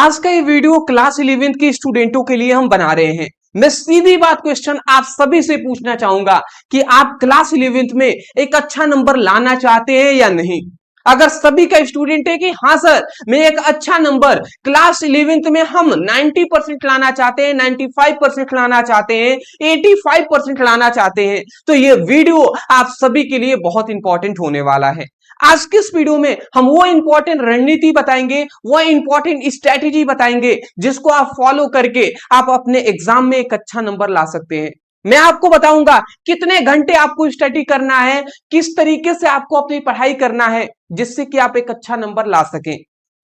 आज का ये वीडियो क्लास 11th के स्टूडेंटों के लिए हम बना रहे हैं। मैं सीधी बात क्वेश्चन आप सभी से पूछना चाहूंगा कि आप क्लास 11th में एक अच्छा नंबर लाना चाहते हैं या नहीं। अगर सभी का स्टूडेंट है कि हाँ सर मैं एक अच्छा नंबर क्लास 11th में हम 90% लाना चाहते हैं, 95% लाना चाहते हैं, 85% लाना चाहते हैं, तो ये वीडियो आप सभी के लिए बहुत इंपॉर्टेंट होने वाला है। आज के इस वीडियो में हम वो इंपॉर्टेंट रणनीति बताएंगे, वो इंपॉर्टेंट स्ट्रेटेजी बताएंगे जिसको आप फॉलो करके आप अपने एग्जाम में एक अच्छा नंबर ला सकते हैं। मैं आपको बताऊंगा कितने घंटे आपको स्टडी करना है, किस तरीके से आपको अपनी पढ़ाई करना है जिससे कि आप एक अच्छा नंबर ला सकें।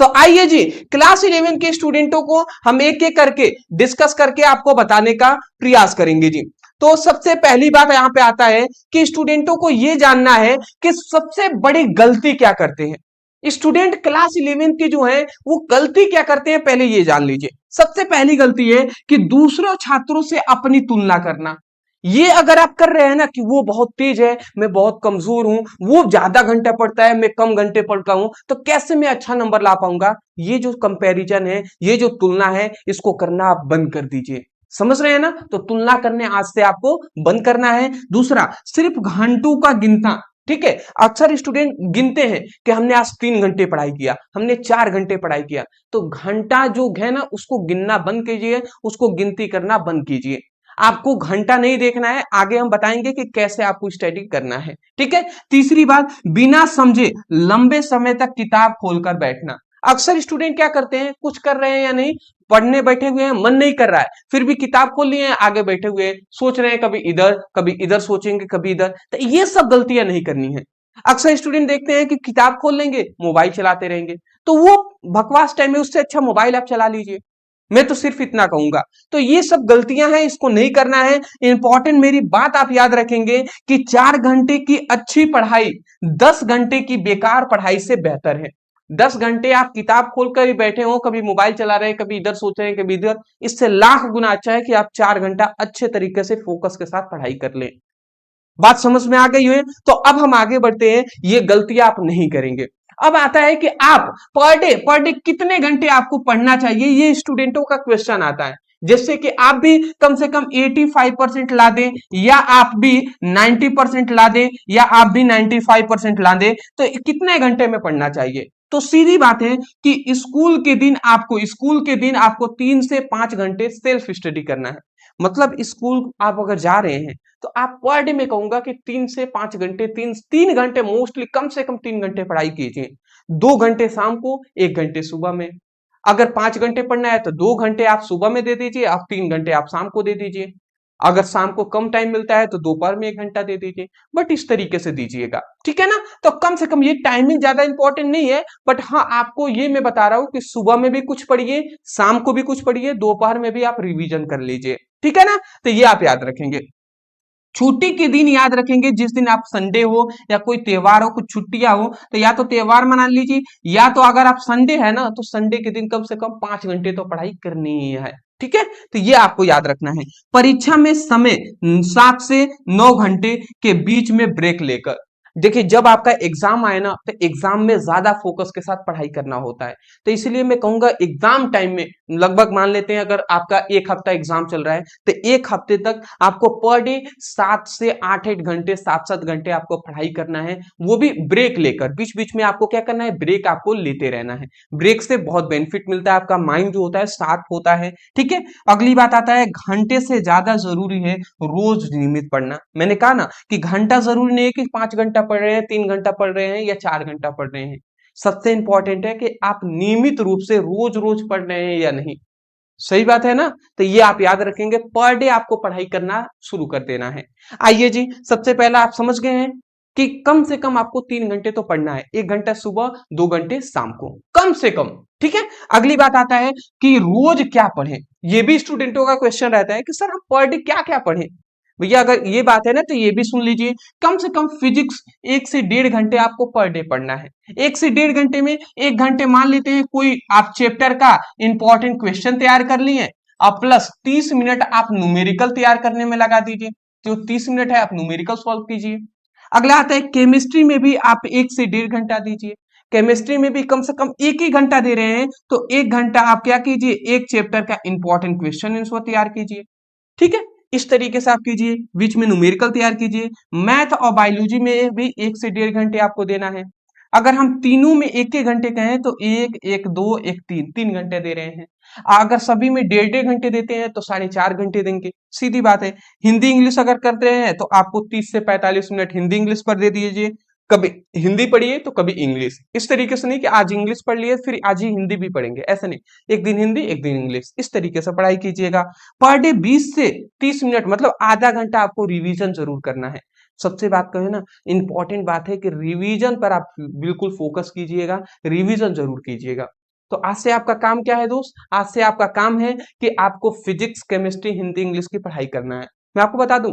तो आइए जी, क्लास 11 के स्टूडेंटों को हम एक एक करके डिस्कस करके आपको बताने का प्रयास करेंगे जी। तो सबसे पहली बात यहां पे आता है कि स्टूडेंटों को यह जानना है कि सबसे बड़ी गलती क्या करते हैं। स्टूडेंट क्लास 11 की जो है वो गलती क्या करते हैं, पहले ये जान लीजिए। सबसे पहली गलती है कि दूसरों छात्रों से अपनी तुलना करना। ये अगर आप कर रहे हैं ना कि वो बहुत तेज है, मैं बहुत कमजोर हूं, वो ज्यादा घंटा पढ़ता है, मैं कम घंटे पढ़ता हूं, तो कैसे मैं अच्छा नंबर ला पाऊंगा। ये जो कंपैरिजन है, ये जो तुलना है, इसको करना आप बंद कर दीजिए। समझ रहे हैं ना। तो तुलना करने आज से आपको बंद करना है। दूसरा, सिर्फ घंटों का गिनना। ठीक है, अक्सर स्टूडेंट गिनते हैं कि हमने आज 3 घंटे पढ़ाई किया, हमने 4 घंटे पढ़ाई किया, तो घंटा जो है ना उसको गिनना बंद कीजिए, उसको गिनती करना बंद कीजिए। आपको घंटा नहीं देखना है, आगे हम बताएंगे कि कैसे आपको स्टडी करना है। ठीक है। तीसरी बात, बिना समझे लंबे समय तक किताब खोलकर बैठना। अक्सर स्टूडेंट क्या करते हैं, कुछ कर रहे हैं या नहीं, पढ़ने बैठे हुए हैं, मन नहीं कर रहा है, फिर भी किताब खोल लिए हैं, आगे बैठे हुए हैं, सोच रहे हैं कभी इधर सोचेंगे, कभी इधर। तो ये सब गलतियां नहीं करनी है। अक्सर स्टूडेंट देखते हैं कि किताब खोल लेंगे, मोबाइल चलाते रहेंगे, तो वो बकवास टाइम है, उससे अच्छा मोबाइल आप चला लीजिए। मैं तो सिर्फ इतना कहूंगा। तो ये सब गलतियां हैं, इसको नहीं करना है। इंपॉर्टेंट मेरी बात आप याद रखेंगे कि 4 घंटे की अच्छी पढ़ाई 10 घंटे की बेकार पढ़ाई से बेहतर है। 10 घंटे आप किताब खोलकर ही बैठे हो, कभी मोबाइल चला रहे हैं, कभी इधर सोच रहे हैं, कभी इधर, इससे लाख गुना अच्छा है कि आप 4 घंटा अच्छे तरीके से फोकस के साथ पढ़ाई कर लें। बात समझ में आ गई है। तो अब हम आगे बढ़ते हैं, ये गलतियां आप नहीं करेंगे। अब आता है कि आप पर डे कितने घंटे आपको पढ़ना चाहिए, ये स्टूडेंटों का क्वेश्चन आता है। जिससे कि आप भी कम से कम 85% ला दें, या आप भी 90% ला दें, या आप भी 95% ला दें, तो कितने घंटे में पढ़ना चाहिए। तो सीधी बात है कि स्कूल के दिन आपको 3 से 5 घंटे सेल्फ स्टडी करना है। मतलब स्कूल आप अगर जा रहे हैं तो आप पर डे में कहूंगा कि 3 से 5 घंटे, 3 घंटे मोस्टली, कम से कम 3 घंटे पढ़ाई कीजिए। 2 घंटे शाम को, 1 घंटे सुबह में। अगर 5 घंटे पढ़ना है तो 2 घंटे आप सुबह में दे दीजिए, आप 3 घंटे आप शाम को दे दीजिए। अगर शाम को कम टाइम मिलता है तो दोपहर में 1 घंटा दे दीजिए, बट इस तरीके से दीजिएगा। ठीक है ना। तो कम से कम ये टाइमिंग ज्यादा इंपॉर्टेंट नहीं है, बट हाँ आपको ये मैं बता रहा हूं कि सुबह में भी कुछ पढ़िए, शाम को भी कुछ पढ़िए, दोपहर में भी आप रिवीजन कर लीजिए। ठीक है ना। तो ये आप याद रखेंगे। छुट्टी के दिन याद रखेंगे, जिस दिन आप संडे हो या कोई त्योहार हो, कुछ छुट्टियां हो, तो या तो त्योहार मना लीजिए, या तो अगर आप संडे है ना तो संडे के दिन कम से कम 5 घंटे तो पढ़ाई करनी ही है। ठीक है। तो ये आपको याद रखना है। परीक्षा में समय 7 से 9 घंटे के बीच में ब्रेक लेकर। देखिए जब आपका एग्जाम आए ना तो एग्जाम में ज्यादा फोकस के साथ पढ़ाई करना होता है। तो इसलिए मैं कहूंगा एग्जाम टाइम में लगभग मान लेते हैं अगर आपका 1 हफ्ता एग्जाम चल रहा है तो 1 हफ्ते तक आपको पर डे 7 से 8 घंटे, 7 घंटे आपको पढ़ाई करना है, वो भी ब्रेक लेकर। बीच बीच में आपको क्या करना है, ब्रेक आपको लेते रहना है। ब्रेक से बहुत बेनिफिट मिलता है, आपका माइंड जो होता है शार्प होता है। ठीक है। अगली बात आता है, घंटे से ज्यादा जरूरी है रोज नियमित पढ़ना। मैंने कहा ना कि घंटा जरूरी नहीं है कि 5 घंटा पढ़ रहे हैं, 3 घंटा पढ़ रहे हैं, या 4 घंटा पढ़ रहे हैं। सबसे इंपॉर्टेंट है कि आप नियमित रूप से रोज रोज पढ़ रहे हैं या नहीं। सही बात है ना। तो ये आप याद रखेंगे, पर डे आपको पढ़ाई करना शुरू कर देना है। आइए जी, सबसे पहला आप समझ गए हैं कि कम से कम आपको 3 घंटे तो पढ़ना है, 1 घंटा सुबह, 2 घंटे शाम को, कम से कम। ठीक है। अगली बात आता है कि रोज क्या पढ़ें। ये भी स्टूडेंटों का क्वेश्चन रहता है कि सर हम पर डे क्या क्या पढ़ें। भैया अगर ये बात है ना तो ये भी सुन लीजिए, कम से कम फिजिक्स 1 से 1.5 घंटे आपको पर डे पढ़ना है। 1 से 1.5 घंटे में 1 घंटे मान लेते हैं कोई आप चैप्टर का इंपॉर्टेंट क्वेश्चन तैयार कर लिए, और प्लस 30 मिनट आप न्यूमेरिकल तैयार करने में लगा दीजिए। जो 30 मिनट है आप न्यूमेरिकल सॉल्व कीजिए। अगला आता है केमिस्ट्री में भी आप 1 से 1.5 घंटा दीजिए। केमिस्ट्री में भी कम से कम एक ही घंटा दे रहे हैं, तो 1 घंटा आप क्या कीजिए, एक चैप्टर का इंपॉर्टेंट क्वेश्चन आंसर तैयार कीजिए। ठीक है, इस तरीके से आप कीजिए, बीच में न्यूमेरिकल तैयार कीजिए। मैथ और बायोलॉजी में भी 1 से 1.5 घंटे आपको देना है। अगर हम तीनों में एक एक घंटे कहें तो 1, 1, 2, 1, 3 घंटे दे रहे हैं। अगर सभी में 1.5 1.5 घंटे देते हैं तो 4.5 घंटे देंगे, सीधी बात है। हिंदी इंग्लिश अगर करते हैं तो आपको 30 से 45 मिनट हिंदी इंग्लिश पर दे दीजिए, कभी हिंदी पढ़िए तो कभी इंग्लिश। इस तरीके से नहीं कि आज इंग्लिश पढ़ लिए फिर आज ही हिंदी भी पढ़ेंगे, ऐसा नहीं। एक दिन हिंदी एक दिन इंग्लिश, इस तरीके से पढ़ाई कीजिएगा। पर डे 20 से 30 मिनट मतलब आधा घंटा आपको रिवीजन जरूर करना है। सबसे बात कहें ना, इंपॉर्टेंट बात है कि रिवीजन पर आप बिल्कुल फोकस कीजिएगा, रिवीजन जरूर कीजिएगा। तो आज से आपका काम क्या है दोस्त, आज से आपका काम है कि आपको फिजिक्स केमिस्ट्री हिंदी इंग्लिश की पढ़ाई करना है। मैं आपको बता दूं,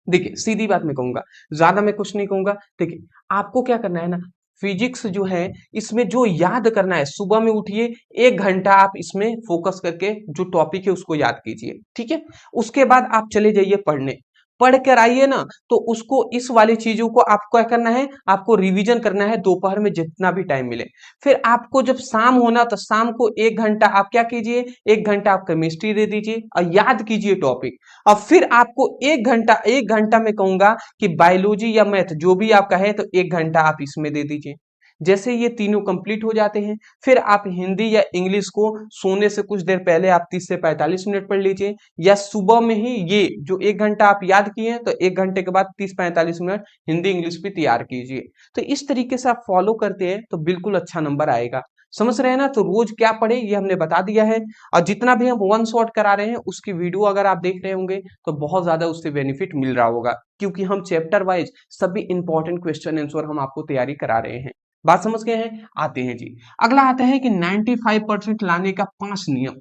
देखिए सीधी बात मैं कहूंगा, ज्यादा मैं कुछ नहीं कहूंगा। देखिए आपको क्या करना है ना, फिजिक्स जो है इसमें जो याद करना है, सुबह में उठिए 1 घंटा आप इसमें फोकस करके जो टॉपिक है उसको याद कीजिए। ठीक है, उसके बाद आप चले जाइए पढ़ने, पढ़ कर आइए ना, तो उसको इस वाली चीजों को आपको क्या करना है, आपको रिवीजन करना है दोपहर में जितना भी टाइम मिले। फिर आपको जब शाम होना तो शाम को 1 घंटा आप क्या कीजिए, 1 घंटा आप केमिस्ट्री दे दीजिए और याद कीजिए टॉपिक। और फिर आपको 1 घंटा, 1 घंटा मैं कहूंगा कि बायोलॉजी या मैथ जो भी आपका है तो 1 घंटा आप इसमें दे दीजिए। जैसे ये तीनों कंप्लीट हो जाते हैं, फिर आप हिंदी या इंग्लिश को सोने से कुछ देर पहले आप 30 से 45 मिनट पढ़ लीजिए, या सुबह में ही ये जो 1 घंटा आप याद किए हैं तो 1 घंटे के बाद 30 45 मिनट हिंदी इंग्लिश भी तैयार कीजिए। तो इस तरीके से आप फॉलो करते हैं तो बिल्कुल अच्छा नंबर आएगा। समझ रहे हैं ना, तो रोज क्या पढ़े ये हमने बता दिया है। और जितना भी हम वन शॉट करा रहे हैं उसकी वीडियो अगर आप देख रहे होंगे तो बहुत ज्यादा उससे बेनिफिट मिल रहा होगा, क्योंकि हम चैप्टर वाइज सभी इंपॉर्टेंट क्वेश्चन आंसर हम आपको तैयारी करा रहे हैं। बात समझ गए हैं, आते हैं जी। अगला आता है कि 95% लाने का 5 नियम।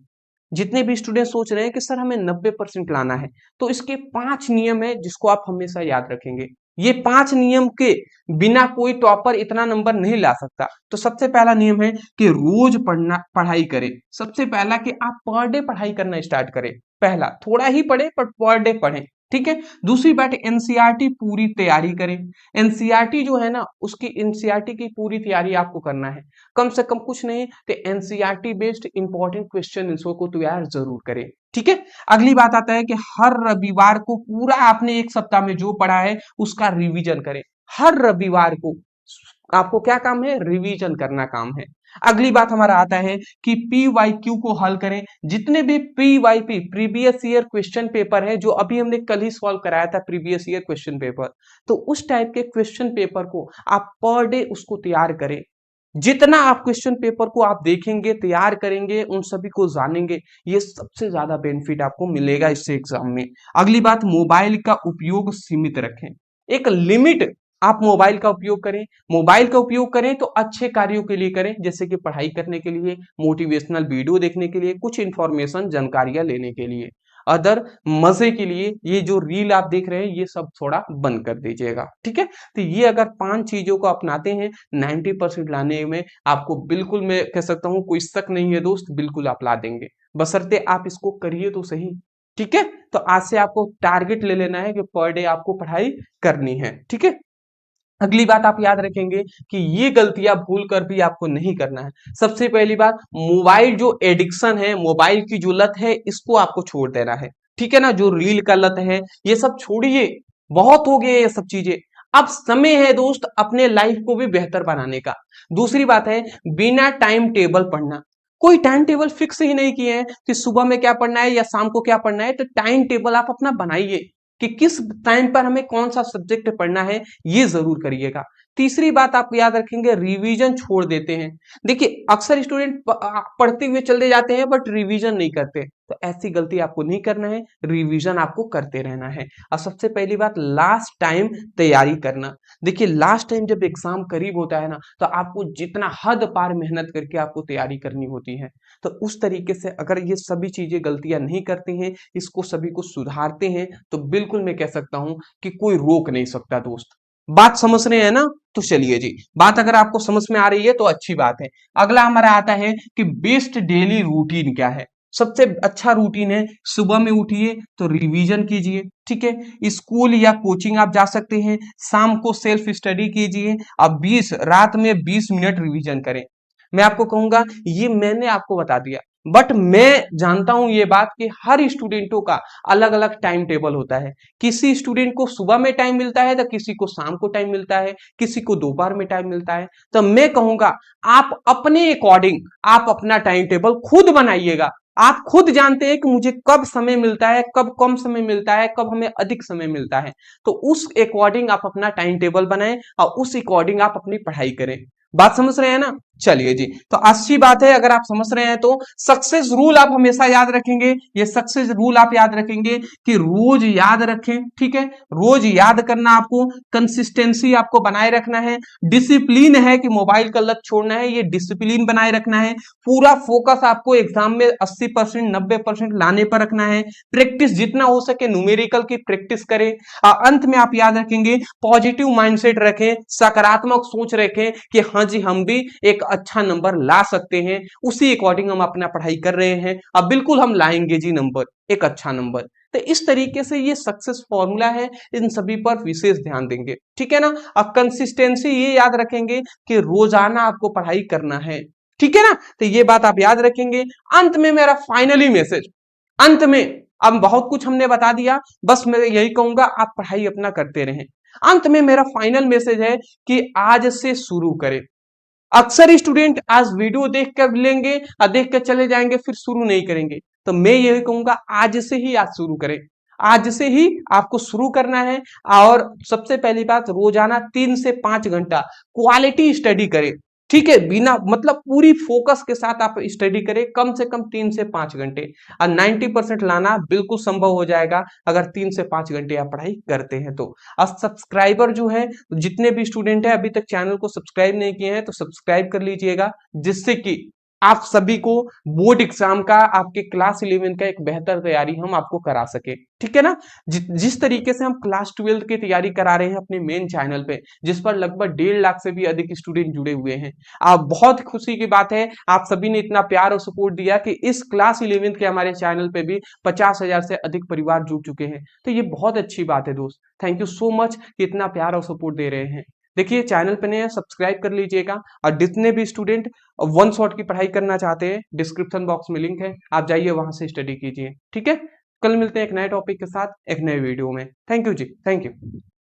जितने भी स्टूडेंट सोच रहे हैं कि सर हमें 90% लाना है, तो इसके 5 नियम है जिसको आप हमेशा याद रखेंगे। ये 5 नियम के बिना कोई टॉपर इतना नंबर नहीं ला सकता। तो सबसे पहला नियम है कि रोज पढ़ाई करें। सबसे पहला कि आप पर डे पढ़ाई करना स्टार्ट करें। पहला, थोड़ा ही पढ़े पर पर डे पढ़ें। ठीक है, दूसरी बात, एनसीईआरटी पूरी तैयारी करें। एनसीईआरटी जो है ना, उसकी एनसीईआरटी की पूरी तैयारी आपको करना है। कम से कम कुछ नहीं तो NCERT based important question answer को तैयार जरूर करें। ठीक है, अगली बात आता है कि हर रविवार को पूरा आपने एक सप्ताह में जो पढ़ा है उसका रिवीजन करें। हर रविवार को आपको क्या काम है, रिवीजन करना काम है। अगली बात हमारा आता है कि पीवाईक्यू को हल करें। जितने भी पीवाईपी प्रीवियस ईयर क्वेश्चन पेपर है, जो अभी हमने कल ही सॉल्व कराया था प्रीवियस ईयर क्वेश्चन पेपर, तो उस टाइप के क्वेश्चन पेपर को आप पर डे उसको तैयार करें। जितना आप क्वेश्चन पेपर को आप देखेंगे, तैयार करेंगे, उन सभी को जानेंगे, ये सबसे ज्यादा बेनिफिट आपको मिलेगा इससे एग्जाम में। अगली बात, मोबाइल का उपयोग सीमित रखें। एक लिमिट आप मोबाइल का उपयोग करें। मोबाइल का उपयोग करें तो अच्छे कार्यों के लिए करें, जैसे कि पढ़ाई करने के लिए, मोटिवेशनल वीडियो देखने के लिए, कुछ इंफॉर्मेशन जानकारियां लेने के लिए। अदर मजे के लिए ये जो रील आप देख रहे हैं ये सब थोड़ा बंद कर दीजिएगा। ठीक है, तो ये अगर 5 चीजों को अपनाते हैं 90% लाने में आपको बिल्कुल, मैं कह सकता हूं कोई शक नहीं है दोस्त, बिल्कुल आप ला देंगे, बशर्ते आप इसको करिए तो सही। ठीक है, तो आज से आपको टारगेट ले लेना है कि पर डे आपको पढ़ाई करनी है। ठीक है, अगली बात आप याद रखेंगे कि ये गलतियां भूल कर भी आपको नहीं करना है। सबसे पहली बात, मोबाइल जो एडिक्शन है, मोबाइल की जो लत है, इसको आपको छोड़ देना है। ठीक है ना, जो रील का लत है ये सब छोड़िए, बहुत हो गए ये सब चीजें। अब समय है दोस्त अपने लाइफ को भी बेहतर बनाने का। दूसरी बात है, बिना टाइम टेबल पढ़ना। कोई टाइम टेबल फिक्स ही नहीं किए हैं कि सुबह में क्या पढ़ना है या शाम को क्या पढ़ना है, तो टाइम टेबल आप अपना बनाइए कि किस टाइम पर हमें कौन सा सब्जेक्ट पढ़ना है, ये जरूर करिएगा। तीसरी बात आप याद रखेंगे, रिवीजन छोड़ देते हैं। देखिए अक्सर स्टूडेंट पढ़ते हुए चले जाते हैं बट रिवीजन नहीं करते, तो ऐसी गलती आपको नहीं करना है, रिवीजन आपको करते रहना है। और सबसे पहली बात, लास्ट टाइम तैयारी करना। देखिए लास्ट टाइम जब एग्जाम करीब होता है ना, तो आपको जितना हद पार मेहनत करके आपको तैयारी करनी होती है। तो उस तरीके से अगर ये सभी चीजें गलतियां नहीं करते हैं, इसको सभी को सुधारते हैं, तो बिल्कुल मैं कह सकता हूं कि कोई रोक नहीं सकता दोस्त। बात समझ रहे हैं ना, तो चलिए जी, बात अगर आपको समझ में आ रही है तो अच्छी बात है। अगला हमारा आता है कि बेस्ट डेली रूटीन क्या है। सबसे अच्छा रूटीन है सुबह में उठिए तो रिवीजन कीजिए, ठीक है। स्कूल या कोचिंग आप जा सकते हैं, शाम को सेल्फ स्टडी कीजिए। अब 20 रात में 20 मिनट रिवीजन करें। मैं आपको कहूंगा ये मैंने आपको बता दिया, बट मैं जानता हूं ये बात कि हर स्टूडेंटों का अलग अलग टाइम टेबल होता है। किसी स्टूडेंट को सुबह में टाइम मिलता है तो किसी को शाम को टाइम मिलता है, किसी को दोपहर में टाइम मिलता है। तो मैं कहूंगा आप अपने अकॉर्डिंग आप अपना टाइम टेबल खुद बनाइएगा। आप खुद जानते हैं कि मुझे कब समय मिलता है, कब कम समय मिलता है, कब हमें अधिक समय मिलता है। तो उस अकॉर्डिंग आप अपना टाइम टेबल बनाएं और उस अकॉर्डिंग आप अपनी पढ़ाई करें। बात समझ रहे हैं ना? चलिए जी, तो अच्छी बात है अगर आप समझ रहे हैं। तो सक्सेस रूल आप हमेशा याद रखेंगे, ये सक्सेस रूल आप याद रखेंगे कि रोज याद रखें, ठीक है। रोज याद करना, आपको कंसिस्टेंसी आपको बनाए रखना है। डिसिप्लिन है कि मोबाइल का लत छोड़ना है, ये डिसिप्लिन बनाए रखना है। पूरा फोकस आपको एग्जाम में 80% 90% लाने पर रखना है। प्रैक्टिस जितना हो सके न्यूमेरिकल की प्रैक्टिस करें। अंत में आप याद रखेंगे पॉजिटिव माइंडसेट रखें, सकारात्मक सोच रखें कि हाँ जी हम भी एक अच्छा नंबर ला सकते हैं। उसी अकॉर्डिंग हम अपना पढ़ाई कर रहे हैं, अब बिल्कुल हम लाएंगे जी नंबर, एक अच्छा नंबर। तो इस तरीके से ये सक्सेस फॉर्मूला है, इन सभी पर विशेष ध्यान देंगे, ठीक है ना। अब कंसिस्टेंसी ये याद रखेंगे कि रोजाना आपको पढ़ाई करना है, ठीक है ना। तो ये बात आप याद रखेंगे। अंत में मेरा फाइनली मैसेज, अंत में अब बहुत कुछ हमने बता दिया, बस मैं यही कहूंगा आप पढ़ाई अपना करते रहें। अंत में मेरा फाइनल मैसेज है कि आज से शुरू करें। अक्सर स्टूडेंट आज वीडियो देख कर लेंगे और देख कर चले जाएंगे, फिर शुरू नहीं करेंगे। तो मैं यही कहूंगा आज से ही आज शुरू करें, आज से ही आपको शुरू करना है। और सबसे पहली बात, रोजाना 3 से 5 घंटा क्वालिटी स्टडी करें, ठीक है। बिना मतलब पूरी फोकस के साथ आप स्टडी करें, कम से कम 3 से 5 घंटे। और 90% लाना बिल्कुल संभव हो जाएगा अगर 3 से 5 घंटे आप पढ़ाई करते हैं तो। अब सब्सक्राइबर जो है, जितने भी स्टूडेंट हैं अभी तक चैनल को सब्सक्राइब नहीं किए हैं तो सब्सक्राइब कर लीजिएगा, जिससे कि आप सभी को बोर्ड एग्जाम का, आपके क्लास 11 का एक बेहतर तैयारी हम आपको करा सके, ठीक है ना। जिस तरीके से हम क्लास 12 की तैयारी करा रहे हैं अपने मेन चैनल पे, जिस पर लगभग 1.5 लाख से भी अधिक स्टूडेंट जुड़े हुए हैं। आप बहुत खुशी की बात है, आप सभी ने इतना प्यार और सपोर्ट दिया कि इस क्लास 11 के हमारे चैनल पे भी 50,000 से अधिक परिवार जुड़ चुके हैं। तो ये बहुत अच्छी बात है दोस्त, थैंक यू सो मच कि इतना प्यार और सपोर्ट दे रहे हैं। देखिए चैनल पे नए सब्सक्राइब कर लीजिएगा, और जितने भी स्टूडेंट वन शॉट की पढ़ाई करना चाहते हैं डिस्क्रिप्शन बॉक्स में लिंक है, आप जाइए वहां से स्टडी कीजिए, ठीक है। कल मिलते हैं एक नए टॉपिक के साथ एक नए वीडियो में। थैंक यू जी, थैंक यू।